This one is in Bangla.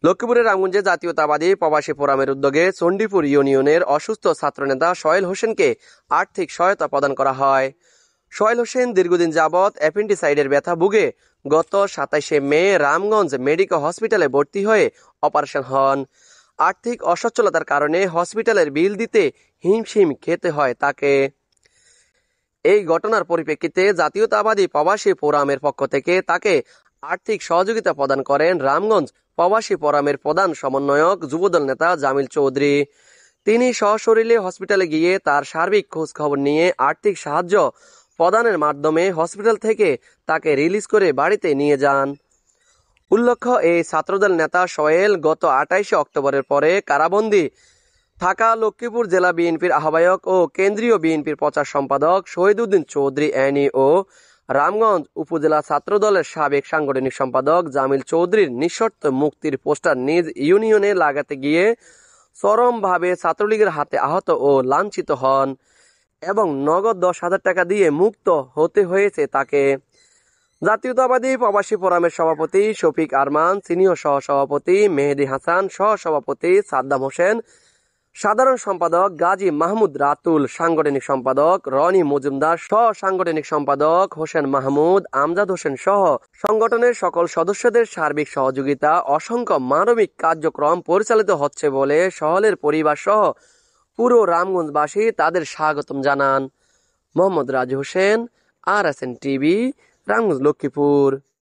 লক্ষ্মীপুরের রামগঞ্জে জাতীয়তাবাদী প্রবাসী ফোরামের উদ্যোগে চণ্ডীপুর ইউনিয়নের অসুস্থ ছাত্রনেতা সোহেল হোসেনকে আর্থিক সহায়তা প্রদান করা হয়। সোহেল হোসেন দীর্ঘদিন যাবৎ অ্যাপেন্ডিসাইডের ব্যথা ভুগে গত 27শে মে রামগঞ্জ মেডিকেল হসপিটালে ভর্তি হয়ে অপারেশন হন। আর্থিক অসচ্ছলতার কারণে হসপিটালের বিল দিতে হিমশিম খেতে হয় তাকে। এই ঘটনার পরিপ্রেক্ষিতে জাতীয়তাবাদী প্রবাসী ফোরামের পক্ষ থেকে তাকে আর্থিক সহযোগিতা প্রদান করেন রামগঞ্জ প্রবাসী ফোরামের প্রধান সমন্বয়ক যুবদল নেতা জামিল চৌধুরী। তিনি সশরীরে হসপিটালে গিয়ে তার সার্বিক খোঁজ খবর নিয়ে আর্থিক সাহায্য প্রদানের মাধ্যমে হসপিটাল থেকে তাকে রিলিজ করে বাড়িতে নিয়ে যান। উল্লেখ্য, এই ছাত্রদল নেতা সোহেল গত 28শে অক্টোবরের পরে কারাবন্দী থাকা লক্ষ্মীপুর জেলা বিএনপির আহ্বায়ক ও কেন্দ্রীয় বিএনপির প্রচার সম্পাদক শহীদউদ্দিন চৌধুরী অ্যানি ও রামগঞ্জ উপজেলা ছাত্রদলের সাবেক সাংগঠনিক সম্পাদক জামিল চৌধুরীর নিঃশর্ত মুক্তির পোস্টার নিজ ইউনিয়নে লাগাতে গিয়ে চরমভাবে ছাত্রলীগের হাতে আহত ও লাঞ্ছিত হন এবং নগদ 10,000 টাকা দিয়ে মুক্ত হতে হয়েছে তাকে। জাতীয়তাবাদী প্রবাসী ফোরামের সভাপতি শফিক আরমান, সিনিয়র সহসভাপতি মেহেদী হাসান, সহসভাপতি সাদ্দাম হোসেন, সাধারণ সম্পাদক গাজী মাহমুদ রাতুল, সাংগঠনিক সম্পাদক রনি মজুমদার, সহ সাংগঠনিক সম্পাদক হোসেন মাহমুদ, আমজাদ হোসেন সহ সংগঠনের সকল সদস্যদের সার্বিক সহযোগিতা অসংখ্য মানবিক কার্যক্রম পরিচালিত হচ্ছে বলে সোহেলের পরিবার সহ পুরো রামগঞ্জবাসী তাদের স্বাগতম জানান। Mohammad Raju Hossain, RSN TV, Ramganj, Lakshmipur.